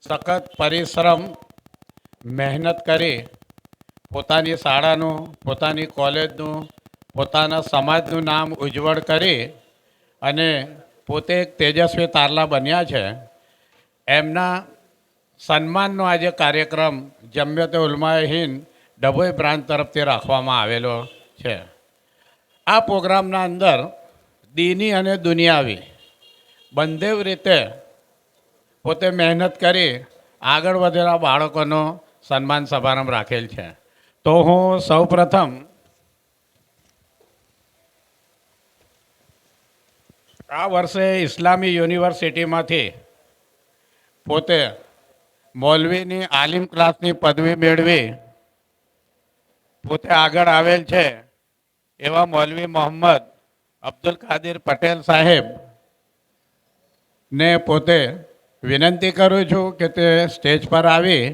સખત પરિશ્રમ મહેનત કરી પોતાની શાળાનું, પોતાની કોલેજનું, પોતાના સમાજનું નામ ઉજ્જવળ કરી અને પોતે એક તેજસ્વી તારલા બન્યા છે. એમના સન્માનનો આજે કાર્યક્રમ જમિયતે ઉલમાએ હિન્દ ડભોઈ બ્રાન્ચ તરફથી રાખવામાં આવેલો છે. આ પ્રોગ્રામના અંદર દીની અને દુનિયાવી બંને રીતે પોતે મહેનત કરી આગળ વધેલા બાળકોનો સન્માન સમારંભ રાખેલ છે. તો હું સૌપ્રથમ આ વર્ષે ઇસ્લામી યુનિવર્સિટીમાંથી પોતે મૌલવીની આલિમ ક્લાસની પદવી મેળવી પોતે આગળ આવેલ છે એવા મૌલવી મોહમ્મદ અબ્દુલ કાદિર પટેલ સાહેબ ને પોતે વિનંતી કરું છું કે તે સ્ટેજ પર આવી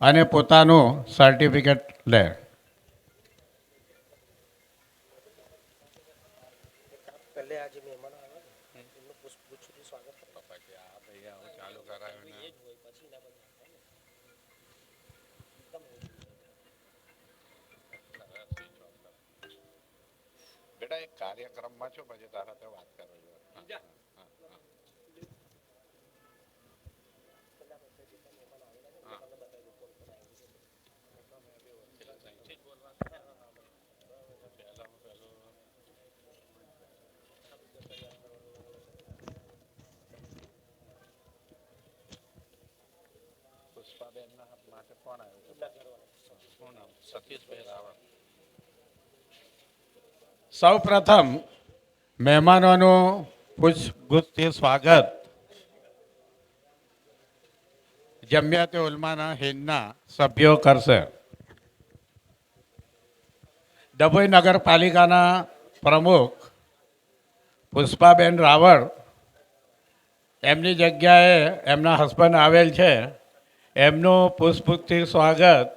અને પોતાનું સર્ટિફિકેટ લે. બેટા એક કાર્યક્રમમાં છો, પછી તારા તે વાત કરો. પુષ્પાબેનના માટે ફોન આવ્યો. શું નામ? સતીશભાઈ રાવળ. સૌ પ્રથમ મહેમાનોનું પુષ્પગુચ્છથી સ્વાગત જમિયતે ઉલમાના હિન્દના સભ્યો કરશે. ડભોઈ નગરપાલિકાના પ્રમુખ પુષ્પાબેન રાવળ, એમની જગ્યાએ એમના હસબન્ડ આવેલ છે, એમનું પુષ્પથી સ્વાગત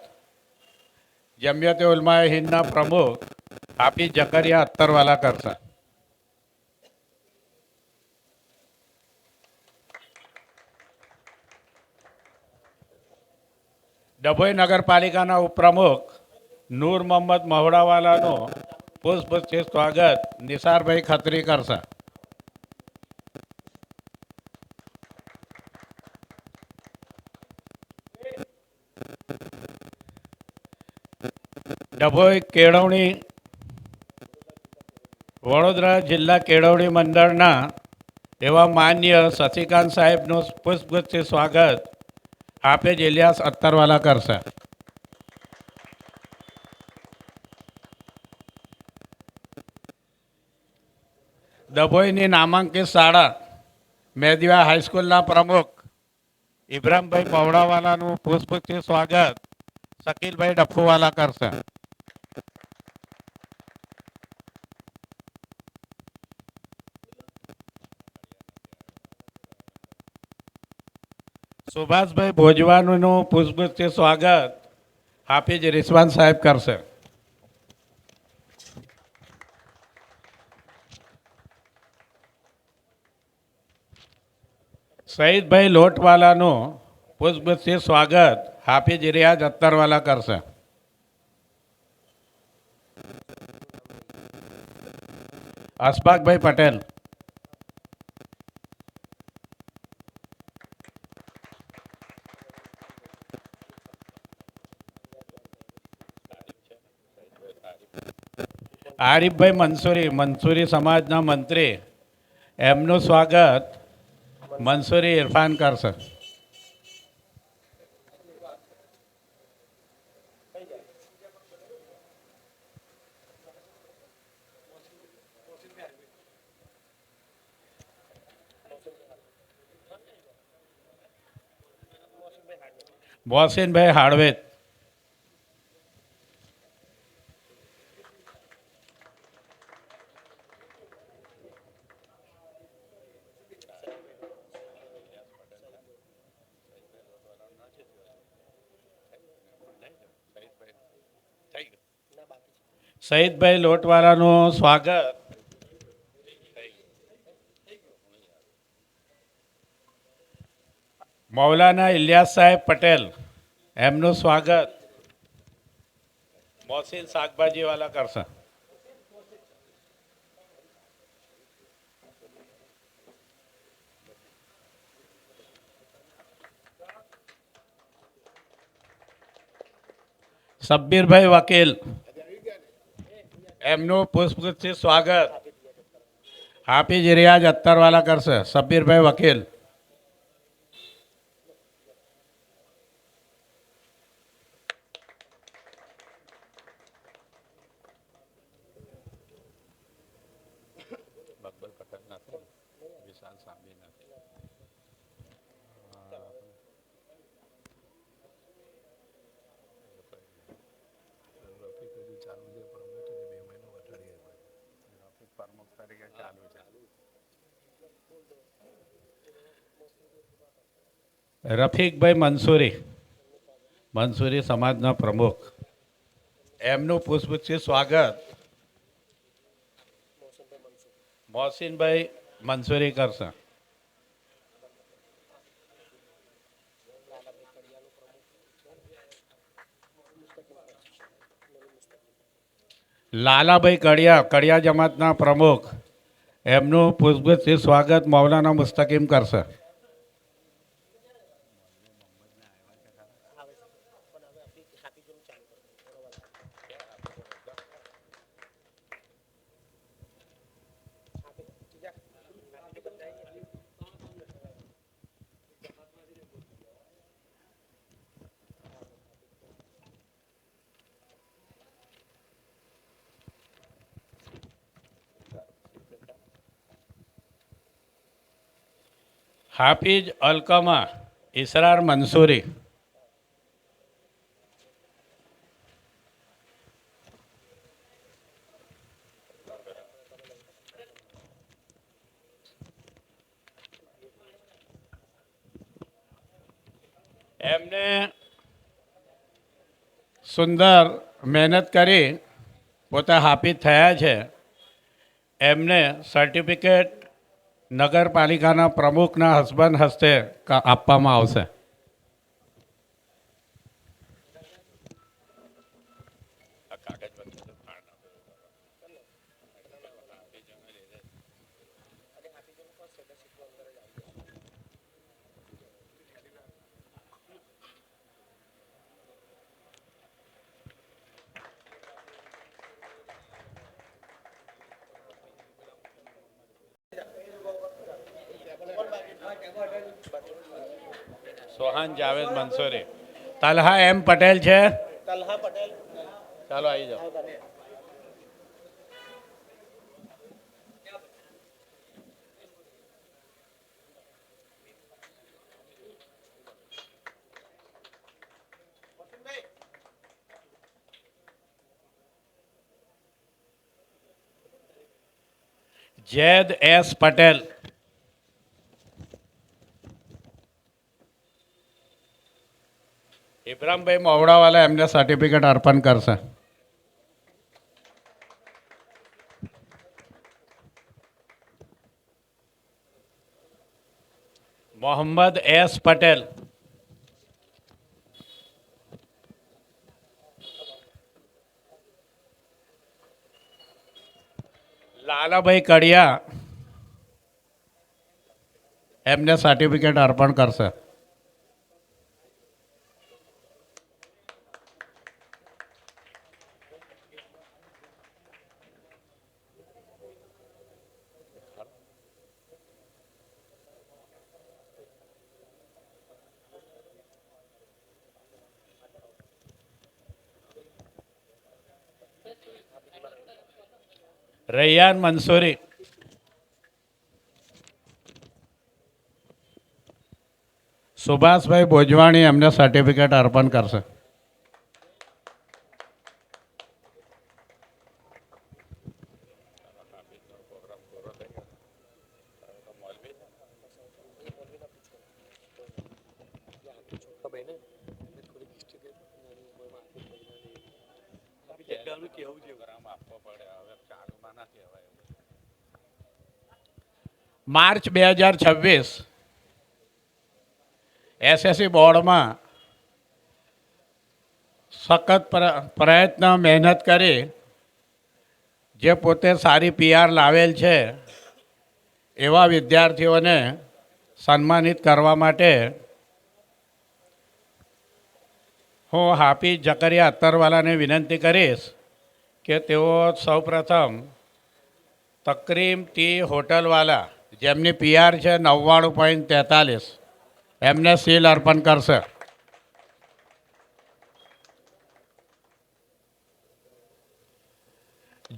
જમિયતે ઉલમાએ હિન્દના પ્રમુખ હાફિઝ જકરિયા અત્તરવાલા કરશે. ડભોઈ નગરપાલિકાના ઉપપ્રમુખ નૂર મોહમ્મદ મહુડાવાલાનું પુષ્પથી સ્વાગત નિસારભાઈ ખત્રી કરશે. ડભોઈ કેળવણી વડોદરા જિલ્લા કેળવણી મંડળના એવા માન્ય શશિકાંત સાહેબનું પુષ્પગુચ્છથી સ્વાગત હાફિઝ ઇલિયાસ અત્તરવાલા કરશે. ડભોઈની નામાંકિત શાળા મેદિયા હાઈસ્કૂલના પ્રમુખ ઇબ્રાહીમભાઈ મવડાવાલાનું પુષ્પથી સ્વાગત શકીલભાઈ ડફુવાલા કરશે. સુભાષભાઈ ભોજવાનું પુષ્પથી સ્વાગત હાફિઝ રિસ્વાન સાહેબ કરશે. સઈદભાઈ લોટવાલાનું પુષ્પથી સ્વાગત હાફિઝ રિયાઝ અત્તરવાલા કરશે. અશફાકભાઈ પટેલ. આરિફભાઈ મંસૂરી સમાજના મંત્રી, એમનું સ્વાગત મંસૂરી ઇરફાન કરશે. મોહસિનભાઈ હાળવેદ. સઈદભાઈ લોટવાલાનું સ્વાગત મૌલાના ઇલિયાસ સાહેબ પટેલ, એમનું સ્વાગત મોહસિન શાકભાજીવાલા કરશે. સબ્બીરભાઈ વકીલ, એમનું પુષ્પગુચ્છથી સ્વાગત હાફિઝ રિયાઝ અત્તરવાલા કરશે. સબ્બીરભાઈ વકીલ. બકબલ પટેલ નથી, વિશાલ સાંભી નથી. પ્રમુખ તરીકે ચાલુ છે. રફીકભાઈ મંસૂરી, મંસૂરી સમાજના પ્રમુખ, એમનું પુષ્પગુચ્છથી સ્વાગત મોહસિનભાઈ મંસૂરી કરશે. લાલાભાઈ કડિયા, કડિયા જમાતના પ્રમુખ, એમનું પુષ્પગુચ્છથી સ્વાગત મૌલાના મુસ્તકીમ કરશે. હાફિઝ અલકમા ઇસરાર મંસૂરી, એમને સુંદર મહેનત કરી પોતે હાફિઝ થયા છે. એમને સર્ટિફિકેટ નગરપાલિકાના પ્રમુખના હસબન્ડ હસ્તે આપવામાં આવશે. સોહાન જાવેદ મંસૂરી. તલહા એમ પટેલ છે. તલહા પટેલ, ચાલો આવી જાઓ. જૈદ એસ પટેલ, ઇબ્રામભાઈ મોવડાવાલા એમને સર્ટિફિકેટ અર્પણ કરશે. મોહમ્મદ એસ પટેલ, લાલાભાઈ કડિયા એમને સર્ટિફિકેટ અર્પણ કરશે. રૈયાન મંસૂરી, સુભાષભાઈ ભોજવાણી એમને સર્ટિફિકેટ અર્પણ કરશે. માર્ચ 2026 એસએસસી બોર્ડમાં સખત પ્રયત્ન મહેનત કરી જે પોતે સારી પીઆર લાવેલ છે એવા વિદ્યાર્થીઓને સન્માનિત કરવા માટે હું હાફિઝ જકરિયા અત્તરવાલાને વિનંતી કરીશ કે તેઓ સૌપ્રથમ તકરીમ ટી હોટલવાલા જેમની પીઆર છે 99.43 એમને સીલ અર્પણ કરશે.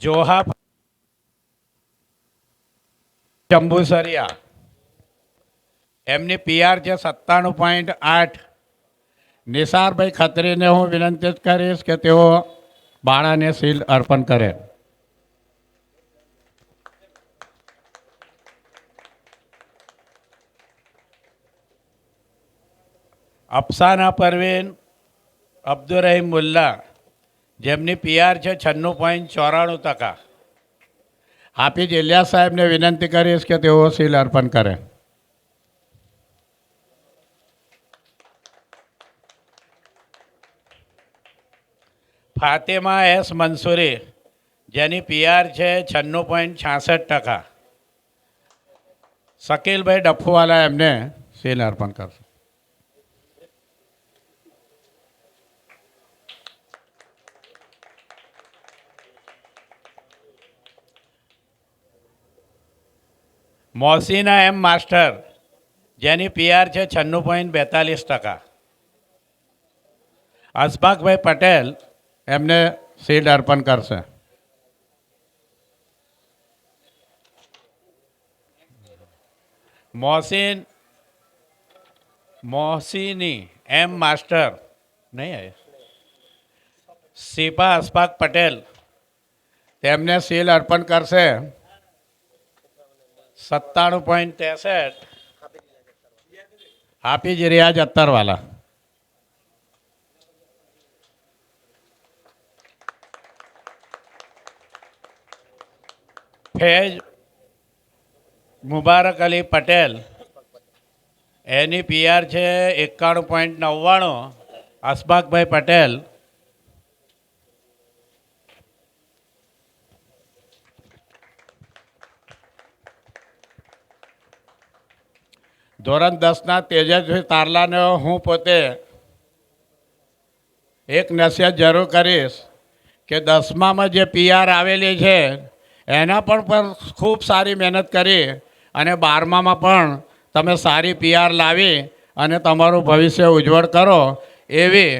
જોહા જંબુસરિયા એમની પીઆર છે 97.8. નિસારભાઈ ખત્રીને હું વિનંતી કરીશ કે તેઓ બાળાને સીલ અર્પણ કરે. અફસાના પરવીન અબ્દુરહીમ મુલ્લા જેમની પીઆર છે 96.94%. હાફિઝ ઇલિયાસ સાહેબને વિનંતી કરીશ કે તેઓ સીલ અર્પણ કરે. ફાતિમા એસ મંસૂરી જેની પીઆર છે 96.66%. શકીલભાઈ ડફુવાલા એમને સીલ અર્પણ કરશે. મોસીના એમ માસ્ટર જેની પીઆર છે 96.42%. અશફાકભાઈ પટેલ એમને સીલ અર્પણ કરશે. મોહસીની એમ માસ્ટર નહીં આવે શિપા અશફાક પટેલ તેમને સીલ અર્પણ કરશે. 97.63. હાફિઝ રિયાઝ અત્તરવાલા. ફૈજ મુબારક અલી પટેલ એની પીઆર છે 91.99. અશફાકભાઈ પટેલ ધોરણ 10ના તેજસ્વી તારલાને હું પોતે એક નસીહત જરૂર કરીશ કે 10મામાં જે પીઆર આવેલી છે એના પણ ખૂબ સારી મહેનત કરી અને 12મામાં પણ તમે સારી પીઆર લાવી અને તમારું ભવિષ્ય ઉજ્જવળ કરો એવી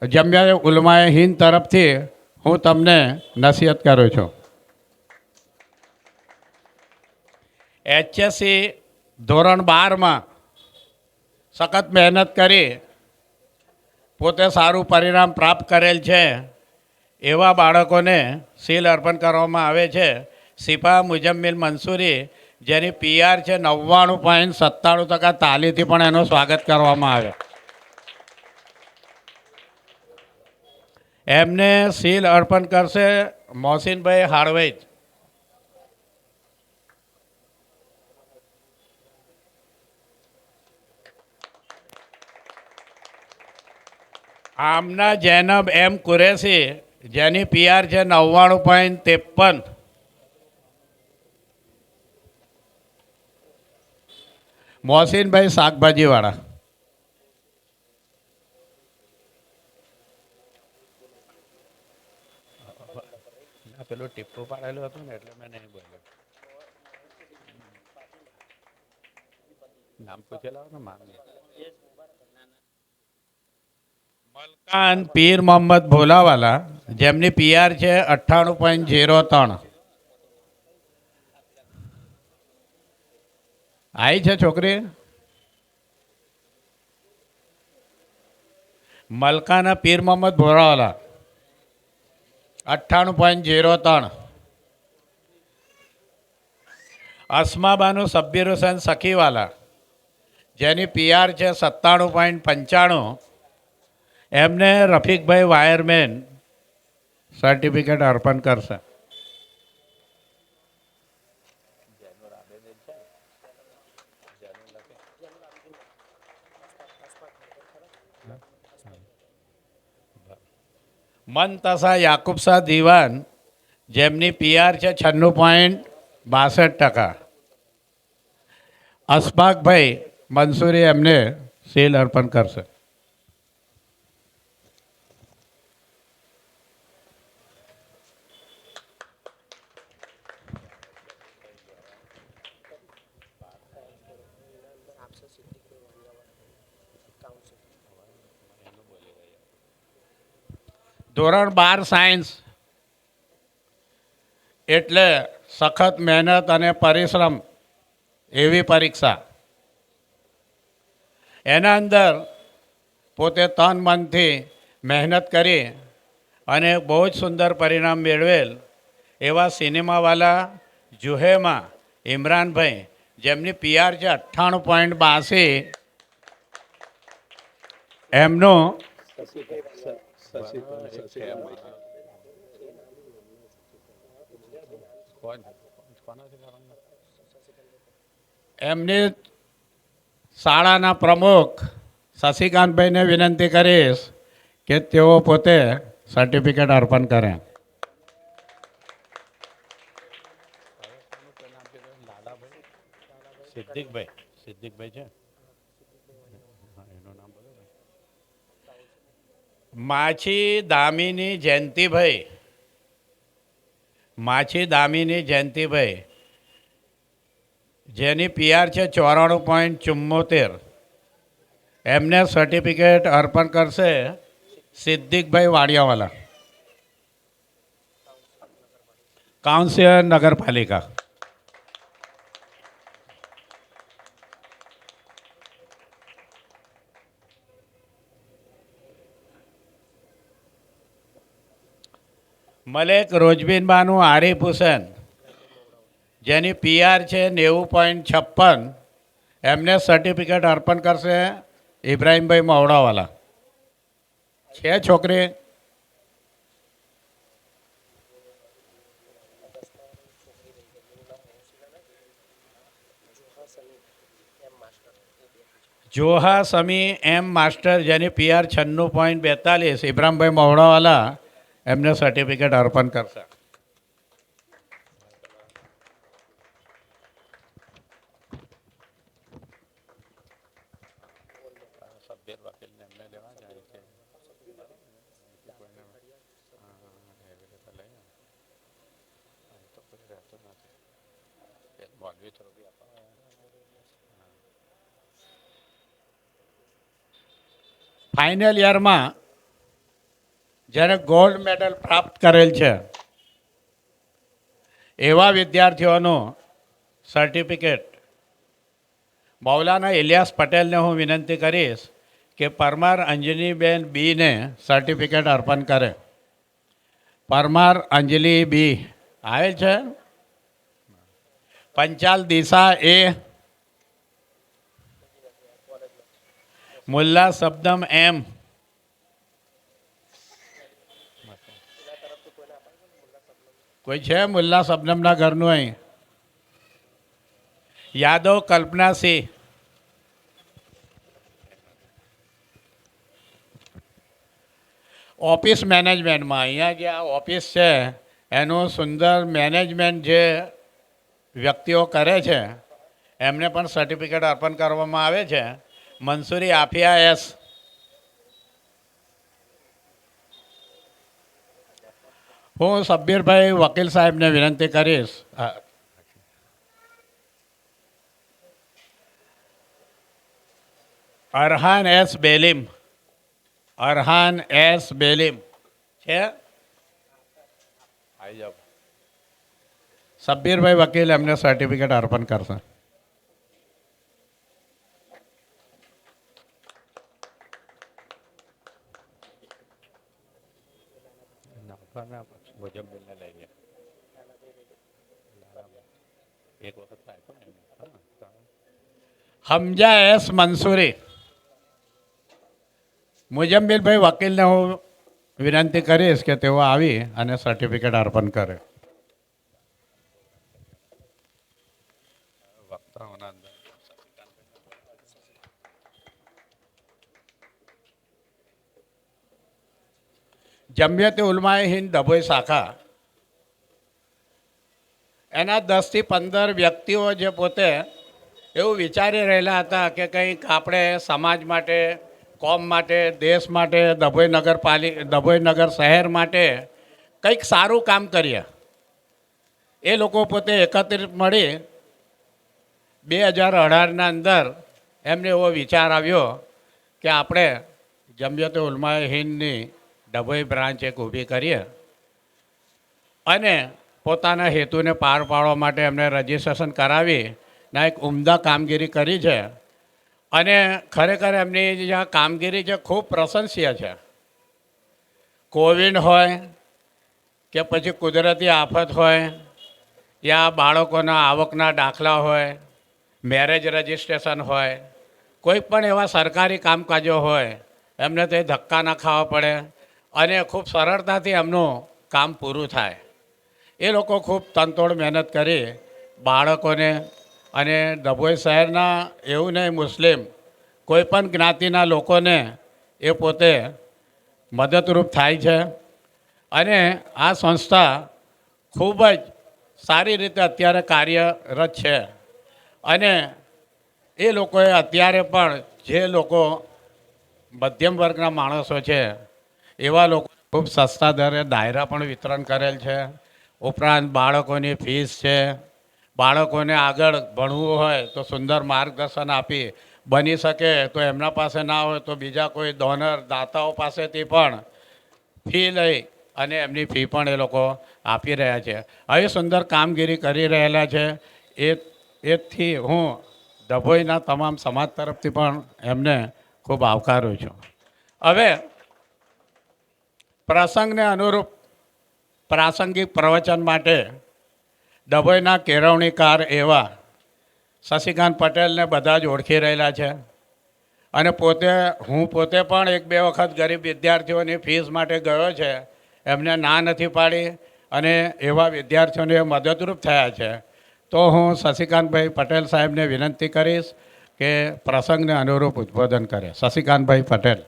જમિયા ઉલમાએ હિન્દ તરફથી હું તમને નસીહત કરું છું. એચએસસી ધોરણ 12માં સખત મહેનત કરી પોતે સારું પરિણામ પ્રાપ્ત કરેલ છે એવા બાળકોને સીલ અર્પણ કરવામાં આવે છે. શિફા મુજમ્મિલ મંસૂરી જેની પીઆર છે 99.97%. તાલીથી પણ એનું સ્વાગત કરવામાં આવે. એમને સીલ અર્પણ કરશે મોહસિનભાઈ હાળવૈદ. આમના જૈનબ એમ કુરેશી જેની પીઆર છે 99.53. મોહસિનભાઈ શાકભાજીવાળા. પેલું ટીપું પાડેલું હતું ને એટલે મેં નહીં બોલ્યો. નામ પૂછેલા ને મામી. મલકાન પીર મોહમ્મદ ભોલાવાલા જેમની પીઆર છે 98.03. આવી છે છોકરી. મલકાના પીર મોહમ્મદ ભોલાવાલા 98.03. અસ્માબાનુ સબ્બીર હુસૈન સખીવાલા જેની પીઆર છે 97.95. એમને રફીકભાઈ વાયરમેન સર્ટિફિકેટ અર્પણ કરશે. મનતસા યાકુબશાહ દિવાન, જેમની પીઆર છે 96.62%. અશફાકભાઈ મંસૂરી એમને સીલ અર્પણ કરશે. ધોરણ 12 સાયન્સ એટલે સખત મહેનત અને પરિશ્રમ એવી પરીક્ષા. એના અંદર પોતે તન મનથી મહેનત કરી અને બહુ જ સુંદર પરિણામ મેળવેલ એવા સિનેમાવાલા જુહેમાં ઇમરાનભાઈ, જેમની પીઆર છે 98.82, એમનું એમની શાળાના પ્રમુખ શશિકાંતભાઈને વિનંતી કરીશ કે તેઓ પોતે સર્ટિફિકેટ અર્પણ કરે. સિદ્ધિકભાઈ છે. માછી દામિની જયંતિભાઈ, જેની પીઆર છે 94.74, એમને સર્ટિફિકેટ અર્પણ કરશે સિદ્ધિકભાઈ વાડિયાવાલા, કાઉન્સિલર નગરપાલિકા. મલેક રોજબીનબાનું આરિફ હુસેન, જેની પીઆર છે 90.56, એમને સર્ટિફિકેટ અર્પણ કરશે ઇબ્રાહીમભાઈ મવડાવાલા. છે છોકરી? જોહા સમી એમ માસ્ટર, જેની પીઆર 96.42, ઇબ્રાહીમભાઈ મવડાવાલા એમને સર્ટિફિકેટ અર્પણ કરશે. ફાઇનલ યરમાં જેને ગોલ્ડ મેડલ પ્રાપ્ત કરેલ છે એવા વિદ્યાર્થીઓનું સર્ટિફિકેટ મૌલાના ઇલિયાસ પટેલને હું વિનંતી કરીશ કે પરમાર અંજલીબેન બીને સર્ટિફિકેટ અર્પણ કરે. પરમાર અંજલી બી આવેલ છે. પંચાલ દિશા એ, મુલ્લા શબનમ એમ, કોઈ છે મુલ્લા શબનમના ઘરનું અહીં? યાદવ કલ્પના સિંહ, ઓફિસ મેનેજમેન્ટમાં અહીંયા જે આ ઓફિસ છે એનું સુંદર મેનેજમેન્ટ જે વ્યક્તિઓ કરે છે એમને પણ સર્ટિફિકેટ અર્પણ કરવામાં આવે છે. મંસૂરી આફિયા એસ, હું સબ્બીરભાઈ વકીલ સાહેબને વિનંતી કરીશ. અરહાન એસ બેલીમ, છે? આવી જાઓ. સબ્બીરભાઈ વકીલ એમને સર્ટિફિકેટ અર્પણ કરશે. હમજા એસ મંસૂરી, મુજમ્મિલભાઈ વકીલને હું વિનંતી કરીશ કે તેઓ આવી અને સર્ટિફિકેટ અર્પણ કરે. જમિયતે ઉલમાએ હિન્દ ડભોઈ શાખા એના 10થી 15 વ્યક્તિઓ જે પોતે એવું વિચારી રહેલા હતા કે કંઈક આપણે સમાજ માટે, કોમ માટે, દેશ માટે, ડભોઈ નગર શહેર માટે કંઈક સારું કામ કરીએ. એ લોકો પોતે એકત્રિત મળી 2018ના અંદર એમને એવો વિચાર આવ્યો કે આપણે જમિયતે ઉલમાએ હિન્દની ડભોઈ બ્રાન્ચ એક ઊભી કરીએ અને પોતાના હેતુને પાર પાડવા માટે એમને રજિસ્ટ્રેશન કરાવી ને એક ઉમદા કામગીરી કરી છે. અને ખરેખર એમની જે કામગીરી છે ખૂબ પ્રશંસનીય છે. કોવિડ હોય કે પછી કુદરતી આફત હોય યા બાળકોના આવકના દાખલા હોય, મેરેજ રજિસ્ટ્રેશન હોય, કોઈ પણ એવા સરકારી કામકાજો હોય એમને તે ધક્કા ના ખાવા પડે અને ખૂબ સરળતાથી એમનું કામ પૂરું થાય. એ લોકો ખૂબ તનતોડ મહેનત કરી બાળકોને અને ડભોઈ શહેરના એવું નહીં મુસ્લિમ કોઈ પણ જ્ઞાતિના લોકોને એ પોતે મદદરૂપ થાય છે. અને આ સંસ્થા ખૂબ જ સારી રીતે અત્યારે કાર્યરત છે. અને એ લોકોએ અત્યારે પણ જે લોકો મધ્યમ વર્ગના માણસો છે એવા લોકો ખૂબ સસ્તા દરે ડાયરા પણ વિતરણ કરેલ છે. ઉપરાંત બાળકોની ફીસ છે, બાળકોને આગળ ભણવું હોય તો સુંદર માર્ગદર્શન આપી, બની શકે તો એમના પાસે ના હોય તો બીજા કોઈ ડોનર દાતાઓ પાસેથી પણ ફી લઈ અને એમની ફી પણ એ લોકો આપી રહ્યા છે. આવી સુંદર કામગીરી કરી રહેલા છે. એથી હું ડભોઈના તમામ સમાજ તરફથી પણ એમને ખૂબ આવકારું છું. હવે પ્રસંગને અનુરૂપ પ્રાસંગિક પ્રવચન માટે ડભોઈના કેળવણીકાર એવા શશિકાંત પટેલને બધા જ ઓળખી રહેલા છે. અને હું પોતે પણ 1-2 વખત ગરીબ વિદ્યાર્થીઓની ફીસ માટે ગયો છે. એમને ના નથી પાડી અને એવા વિદ્યાર્થીઓને મદદરૂપ થયા છે. તો હું શશિકાંતભાઈ પટેલ સાહેબને વિનંતી કરીશ કે પ્રસંગને અનુરૂપ ઉદ્બોધન કરે. શશિકાંતભાઈ પટેલ.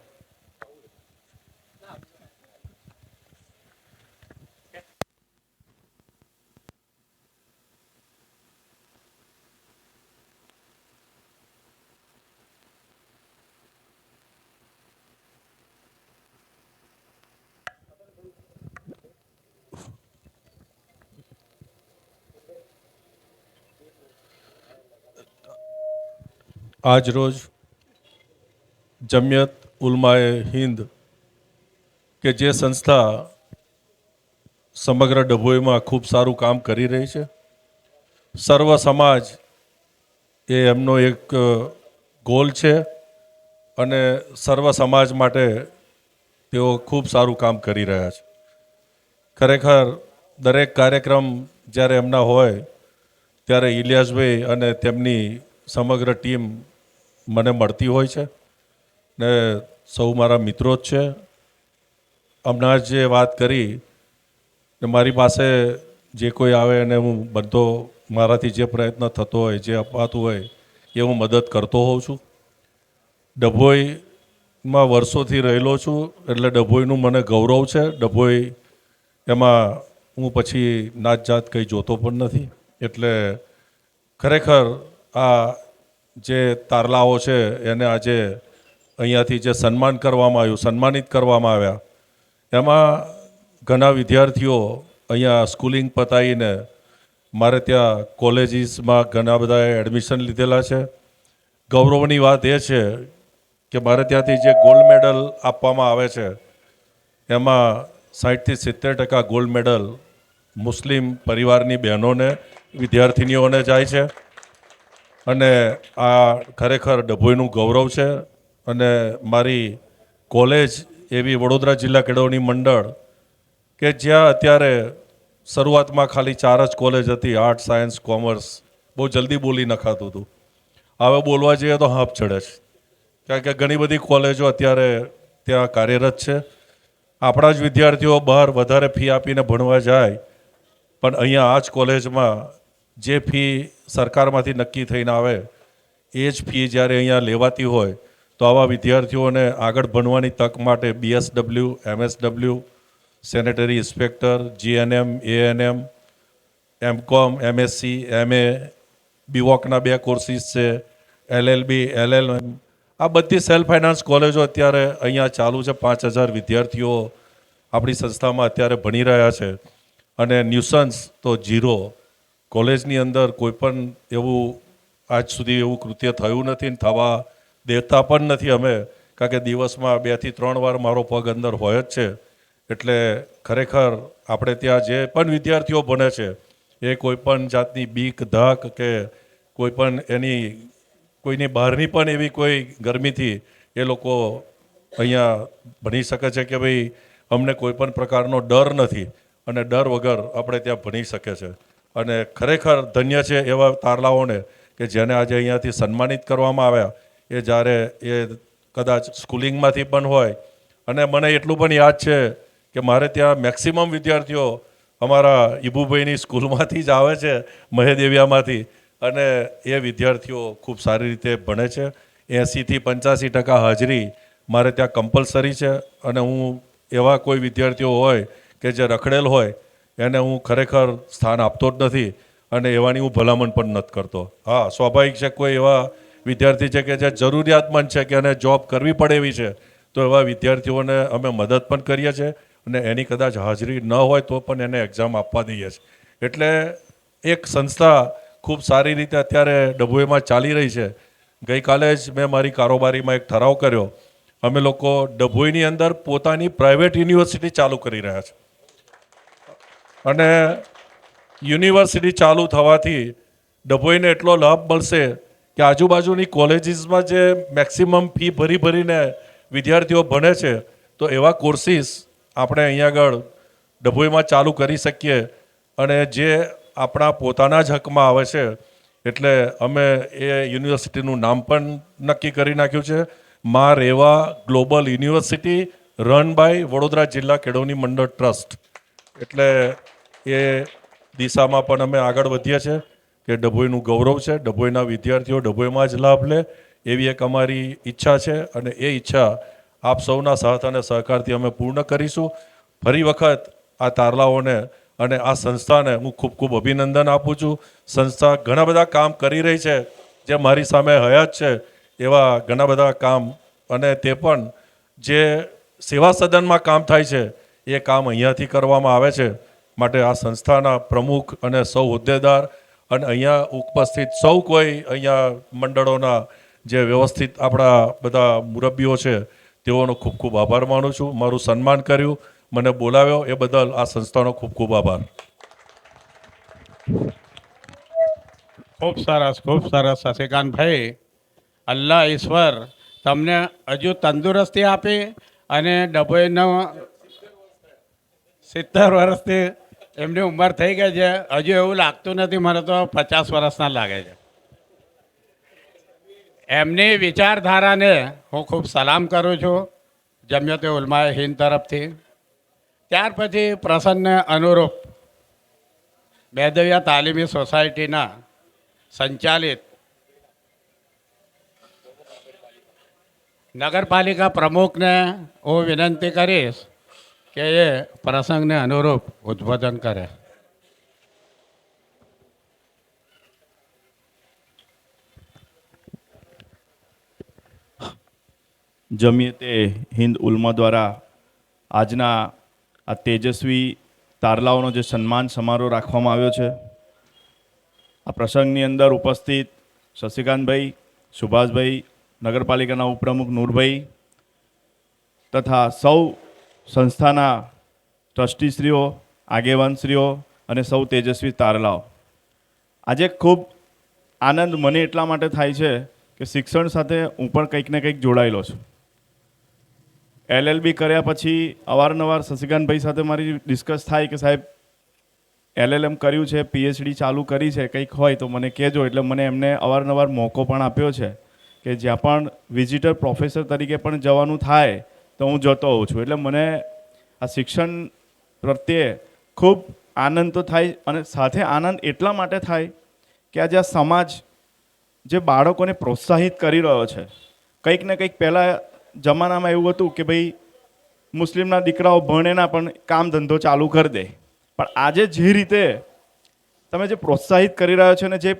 આજ રોજ જમિયત ઉલમાએ હિન્દ કે જે સંસ્થા સમગ્ર ડભોઈમાં ખૂબ સારું કામ કરી રહી છે, સર્વ સમાજ એ એમનો એક ગોલ છે અને સર્વ સમાજ માટે તેઓ ખૂબ સારું કામ કરી રહ્યા છે. ખરેખર દરેક કાર્યક્રમ જ્યારે એમના હોય ત્યારે ઇલિયાસભાઈ અને તેમની સમગ્ર ટીમ મને મળતી હોય છે ને સૌ મારા મિત્રો જ છે. હમણાં જે વાત કરી ને મારી પાસે જે કોઈ આવે અને હું બધો મારાથી જે પ્રયત્ન થતો હોય, જે અપાતું હોય એ હું મદદ કરતો હોઉં છું. ડભોઈમાં વર્ષોથી રહેલો છું એટલે ડભોઈનું મને ગૌરવ છે. ડભોઈ એમાં હું પછી નાત જાત કંઈ જોતો પણ નથી. એટલે ખરેખર આ જે તારલાઓ છે એને આજે અહીંયાથી જે સન્માનિત કરવામાં આવ્યા એમાં ઘણા વિદ્યાર્થીઓ અહીંયા સ્કૂલિંગ પતાવીને મારે ત્યાં કોલેજીસમાં ઘણા બધાએ એડમિશન લીધેલા છે. ગૌરવની વાત એ છે કે મારે ત્યાંથી જે ગોલ્ડ મેડલ આપવામાં આવે છે એમાં 60થી 70% ગોલ્ડ મેડલ મુસ્લિમ પરિવારની બહેનોને, વિદ્યાર્થિનીઓને જાય છે. અને આ ખરેખર ડભોઈનું ગૌરવ છે. અને મારી કોલેજ એવી વડોદરા જિલ્લા કેળવણી મંડળ કે જ્યાં અત્યારે શરૂઆતમાં ખાલી 4 જ કોલેજ હતી, આર્ટ, સાયન્સ, કોમર્સ, બહુ જલ્દી બોલી નખાતું હતું. હવે બોલવા જઈએ તો હાંફ ચડે છે, કારણ કે ઘણી બધી કોલેજો અત્યારે ત્યાં કાર્યરત છે. આપણા જ વિદ્યાર્થીઓ બહાર વધારે ફી આપીને ભણવા જાય, પણ અહીંયા આ જ કોલેજમાં જે ફી સરકારમાંથી નક્કી થઈને આવે એ જ ફી જ્યારે અહીંયા લેવાતી હોય તો આવા વિદ્યાર્થીઓને આગળ ભણવાની તક માટે BSW, MSW sanitary inspector, GNM, ANM, MCom, MSc, MA, બીવોકના 2 કોર્સિસ છે, એલએલબી, એલએલએમ. આ બધી સેલ્ફ ફાઇનાન્સ કોલેજો અત્યારે અહીંયા ચાલુ છે. 5,000 વિદ્યાર્થીઓ આપણી સંસ્થામાં અત્યારે ભણી રહ્યા છે. અને ન્યુસન્સ તો ઝીરો. કોલેજની અંદર કોઈ પણ એવું આજ સુધી એવું કૃત્ય થયું નથી ને થવા દેતા પણ નથી અમે, કારણ કે દિવસમાં 2 થી 3 વાર મારો પગ અંદર હોય જ છે. એટલે ખરેખર આપણે ત્યાં જે પણ વિદ્યાર્થીઓ ભણે છે એ કોઈ પણ જાતની બીક ધાક કે કોઈ પણ કોઈની બહારની પણ એવી કોઈ ગરમીથી એ લોકો અહીંયા ભણી શકે છે કે ભાઈ અમને કોઈ પણ પ્રકારનો ડર નથી અને ડર વગર આપણે ત્યાં ભણી શકે છે. અને ખરેખર ધન્ય છે એવા તારલાઓને કે જેને આજે અહીંયાથી સન્માનિત કરવામાં આવ્યા. એ જ્યારે એ કદાચ સ્કૂલિંગમાંથી પણ હોય. અને મને એટલું પણ યાદ છે કે મારે ત્યાં મેક્સિમમ વિદ્યાર્થીઓ અમારા ઈબુભાઈની સ્કૂલમાંથી જ આવે છે, મહેદેવિયામાંથી. અને એ વિદ્યાર્થીઓ ખૂબ સારી રીતે ભણે છે. 80થી 85% હાજરી મારે ત્યાં કમ્પલસરી છે. અને હું એવા કોઈ વિદ્યાર્થીઓ હોય કે જે રખડેલ હોય એને હું ખરેખર સ્થાન આપતો જ નથી અને એવાની હું ભલામણ પણ નથી કરતો. હા, સ્વાભાવિક છે કોઈ એવા વિદ્યાર્થી છે કે જે જરૂરિયાતમંદ છે કે એને જોબ કરવી પડે એવી છે, તો એવા વિદ્યાર્થીઓને અમે મદદ પણ કરીએ છીએ અને એની કદાચ હાજરી ન હોય તો પણ એને એક્ઝામ આપવા દઈએ છીએ. એટલે એક સંસ્થા ખૂબ સારી રીતે અત્યારે ડભોઈમાં ચાલી રહી છે. ગઈકાલે જ મેં મારી કારોબારીમાં એક ઠરાવ કર્યો. અમે લોકો ડભોઈની અંદર પોતાની પ્રાઇવેટ યુનિવર્સિટી ચાલુ કરી રહ્યા છે. અને યુનિવર્સિટી ચાલુ થવાથી ડભોઈને એટલો લાભ મળશે કે આજુબાજુની કોલેજીસમાં જે મેક્સિમમ ફી ભરીને વિદ્યાર્થીઓ ભણે છે, તો એવા કોર્સિસ આપણે અહીંયા આગળ ડભોઈમાં ચાલુ કરી શકીએ. અને જે આપણા પોતાના જ હકમાં આવે છે. એટલે અમે એ યુનિવર્સિટીનું નામ પણ નક્કી કરી નાખ્યું છે, Maa Rewa global university run by Vadodara જિલ્લા કેળવણી મંડળ ટ્રસ્ટ. એટલે એ દિશામાં પણ અમે આગળ વધીએ છીએ કે ડભોઈનું ગૌરવ છે, ડભોઈના વિદ્યાર્થીઓ ડભોઈમાં જ લાભ લે એવી એક અમારી ઈચ્છા છે. અને એ ઈચ્છા આપ સૌના સાથ અને સહકારથી અમે પૂર્ણ કરીશું. ફરી વખત આ તારલાઓને અને આ સંસ્થાને હું ખૂબ ખૂબ અભિનંદન આપું છું. સંસ્થા ઘણા બધા કામ કરી રહી છે, જે મારી સામે હયાત છે એવા ઘણા બધા કામ. અને તે પણ જે સેવા સદનમાં કામ થાય છે એ કામ અહીંયાથી કરવામાં આવે છે. માટે આ સંસ્થાના પ્રમુખ અને સૌ હોદ્દેદાર અને અહીંયા ઉપસ્થિત સૌ કોઈ અહીંયા મંડળોના જે વ્યવસ્થિત આપણા બધા મુરબ્બીઓ છે તેઓનો ખૂબ ખૂબ આભાર માનું છું. મારું સન્માન કર્યું, મને બોલાવ્યો એ બદલ આ સંસ્થાનો ખૂબ ખૂબ આભાર. ખૂબ સરસ શશિકાંતભાઈ. અલ્લાહ ઈશ્વર તમને હજુ તંદુરસ્તી આપી અને ડભોઈનો 70 વર્ષથી એમની ઉંમર થઈ ગઈ છે. હજુ એવું લાગતું નથી, મને તો 50 વર્ષના લાગે છે. એમની વિચારધારાને હું ખૂબ સલામ કરું છું જમિયતે ઉલમાએ હિન્દ તરફથી. ત્યાર પછી પ્રસંગને અનુરૂપ બેદવિયા તાલીમી સોસાયટીના સંચાલિત નગરપાલિકા પ્રમુખને હું વિનંતી કરીશ કે એ પ્રસંગને અનુરૂપ ઉદ્બોધન કરે. જમિયતે હિન્દ ઉલમા દ્વારા આજના આ તેજસ્વી તારલાઓનો જે સન્માન સમારોહ રાખવામાં આવ્યો છે, આ પ્રસંગની અંદર ઉપસ્થિત શશિકાંતભાઈ, સુભાષભાઈ, નગરપાલિકાના ઉપપ્રમુખ નૂરભાઈ તથા સૌ સંસ્થાના ટ્રસ્ટીશ્રીઓ, આગેવાનશ્રીઓ અને સૌ તેજસ્વી તારલાઓ, આજે ખૂબ આનંદ મને એટલા માટે થાય છે કે શિક્ષણ સાથે હું પણ કંઈક ને કંઈક જોડાયેલો છું. LLB કર્યા પછી અવારનવાર શશિકાંતભાઈ સાથે મારી ડિસ્કસ થાય કે સાહેબ LLM કર્યું છે, PhD ચાલુ કરી છે, કંઈક હોય તો મને કહેજો. એટલે મને એમને અવારનવાર મોકો પણ આપ્યો છે કે જ્યાં પણ વિઝિટર પ્રોફેસર તરીકે પણ જવાનું થાય તો હું જતો હોઉં છું. એટલે મને આ શિક્ષણ પ્રત્યે ખૂબ આનંદ તો થાય અને સાથે આનંદ એટલા માટે થાય કે આજે આ સમાજ જે બાળકોને પ્રોત્સાહિત કરી રહ્યો છે. કંઈક ને કંઈક પહેલાં જમાનામાં એવું હતું કે ભાઈ મુસ્લિમના દીકરાઓ ભણે ના પણ કામ ધંધો ચાલુ કરી દે. પણ આજે જે રીતે તમે જે પ્રોત્સાહિત કરી રહ્યા છો ને જે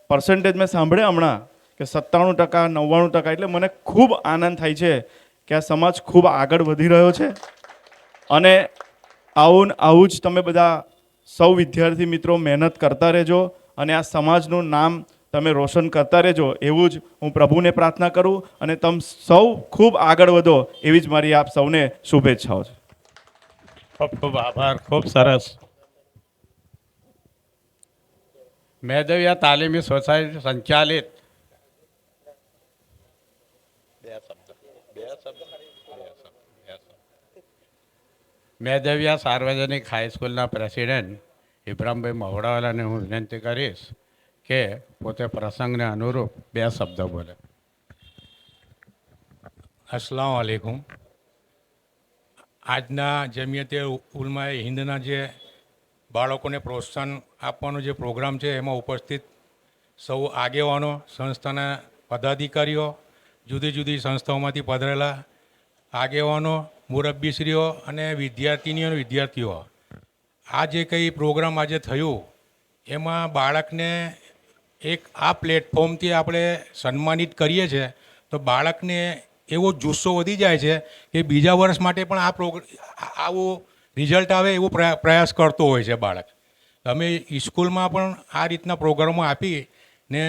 પર્સન્ટેજ મેં સાંભળ્યા હમણાં કે 97%, 99%, એટલે મને ખૂબ આનંદ થાય છે કે આ સમાજ ખૂબ આગળ વધી રહ્યો છે. અને આવું જ તમે બધા સૌ વિદ્યાર્થી મિત્રો મહેનત કરતા રહેજો અને આ સમાજનું નામ તમે રોશન કરતા રહેજો, એવું જ હું પ્રભુને પ્રાર્થના કરું. અને તમે સૌ ખૂબ આગળ વધો એવી જ મારી આપ સૌને શુભેચ્છાઓ છે. ખૂબ ખૂબ આભાર. ખૂબ સરસ. મેદવિયા તાલીમી સોસાયટી સંચાલિત મેદવિયા સાર્વજનિક હાઈસ્કૂલના પ્રેસિડેન્ટ ઇબ્રાહીમભાઈ મવડાવાલાને હું વિનંતી કરીશ કે પોતે પ્રસંગને અનુરૂપ 2 શબ્દો બોલે. અસ્સલામ વાલેકુમ. આજના જમિયતે ઉલમાએ હિન્દના જે બાળકોને પ્રોત્સાહન આપવાનો જે પ્રોગ્રામ છે એમાં ઉપસ્થિત સૌ આગેવાનો, સંસ્થાના પદાધિકારીઓ, જુદી જુદી સંસ્થાઓમાંથી પધારેલા આગેવાનો, મુરબ્બીશ્રીઓ અને વિદ્યાર્થીનીઓ અને વિદ્યાર્થીઓ, આ જે કંઈ પ્રોગ્રામ આજે થયું એમાં બાળકને એક આ પ્લેટફોર્મથી આપણે સન્માનિત કરીએ છીએ તો બાળકને એવો જુસ્સો વધી જાય છે કે બીજા વર્ષ માટે પણ આવું રિઝલ્ટ આવે એવો પ્રયાસ કરતો હોય છે બાળક. અમે સ્કૂલમાં પણ આ રીતના પ્રોગ્રામો આપીને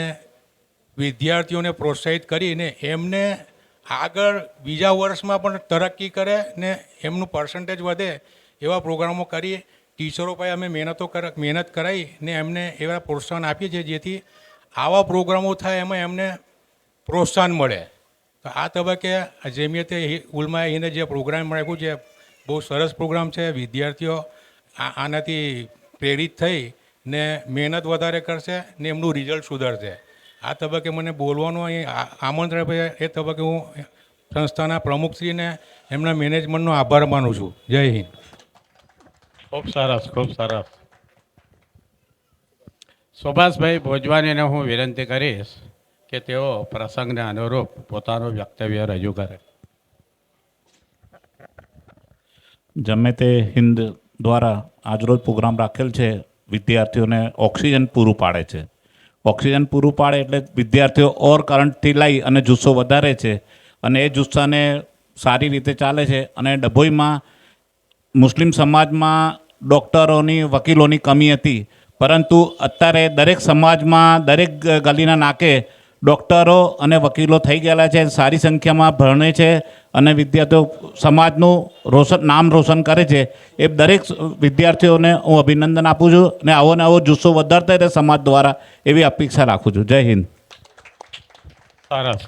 વિદ્યાર્થીઓને પ્રોત્સાહિત કરીને એમને આગળ બીજા વર્ષમાં પણ તરક્કી કરે ને એમનું પર્સન્ટેજ વધે એવા પ્રોગ્રામો કરી ટીચરો પાસે અમે મહેનત કરાવી ને એમને એવા પ્રોત્સાહન આપીએ છીએ જેથી આવા પ્રોગ્રામો થાય એમાં એમને પ્રોત્સાહન મળે. તો આ તબક્કે જમિયતે ઉલમાએ હિન્દ જે પ્રોગ્રામ રાખ્યું છે બહુ સરસ પ્રોગ્રામ છે. વિદ્યાર્થીઓ આનાથી પ્રેરિત થઈ ને મહેનત વધારે કરશે ને એમનું રિઝલ્ટ સુધરશે. આ તબક્કે મને બોલવાનું અહીં આમંત્રણ આપે એ તબક્કે હું સંસ્થાના પ્રમુખશ્રીને એમના મેનેજમેન્ટનો આભાર માનું છું. જય હિન્દ. ખૂબ સરસ. ખૂબ સરસ. સુભાષભાઈ ભોજવાનીને હું વિનંતી કરીશ કે તેઓ પ્રસંગને અનુરૂપ પોતાનું વક્તવ્ય રજૂ કરે. જમિયતે હિન્દ દ્વારા આજરોજ પ્રોગ્રામ રાખેલ છે. વિદ્યાર્થીઓને ઓક્સિજન પૂરું પાડે છે. ઓક્સિજન પૂરું પાડે એટલે વિદ્યાર્થીઓ ઓર કરંટથી લઈ અને જુસ્સો વધારે છે અને એ જુસ્સાને સારી રીતે ચાલે છે. અને ડભોઈમાં મુસ્લિમ સમાજમાં ડૉક્ટરોની, વકીલોની કમી હતી, પરંતુ અત્યારે દરેક સમાજમાં, દરેક ગલીના નાકે ડૉક્ટરો અને વકીલો થઈ ગયેલા છે. સારી સંખ્યામાં ભણે છે અને વિદ્યાર્થીઓ સમાજનું નામ રોશન કરે છે. એ દરેક વિદ્યાર્થીઓને હું અભિનંદન આપું છું અને આવો ને આવો જુસ્સો વધારતા રહે સમાજ દ્વારા એવી અપેક્ષા રાખું છું. જય હિન્દ. સરસ.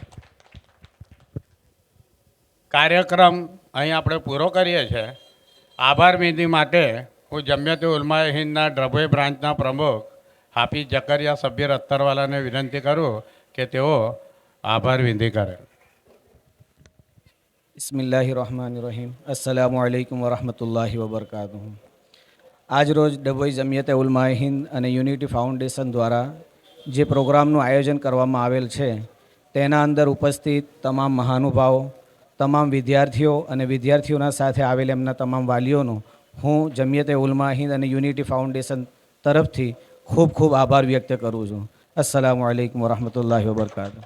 કાર્યક્રમ અહીં આપણે પૂરો કરીએ છીએ. આભાર વિધિ માટે હું જમિયતે ઉલમાએ હિન્દના ડભોઈ બ્રાન્ચના પ્રમુખ હાફિઝ જકરિયા સબ્બીર અત્તરવાલાને વિનંતી કરું કે તેઓ આભાર વિધિ કરે. બિસ્મિલ્લાહિર્રહમાનિર્રહીમ. અસ્સલામુ અલૈકુમ વરહમતુલ્લાહિ વબરકાતુહુ. આજ રોજ ડભોઈ જમિયતે ઉલમાએ હિન્દ અને યુનિટી ફાઉન્ડેશન દ્વારા જે પ્રોગ્રામનું આયોજન કરવામાં આવેલ છે તેના અંદર ઉપસ્થિત તમામ મહાનુભાવો, તમામ વિદ્યાર્થીઓ અને વિદ્યાર્થીઓના સાથે આવેલ એમના તમામ વાલીઓનો હું જમિયતે ઉલમા હિન્દ અને યુનિટી ફાઉન્ડેશન તરફથી ખૂબ ખૂબ આભાર વ્યક્ત કરું છું. અસ્સલામુ અલૈકુમ વરહમતુલ્લાહિ વબરકાતુહુ.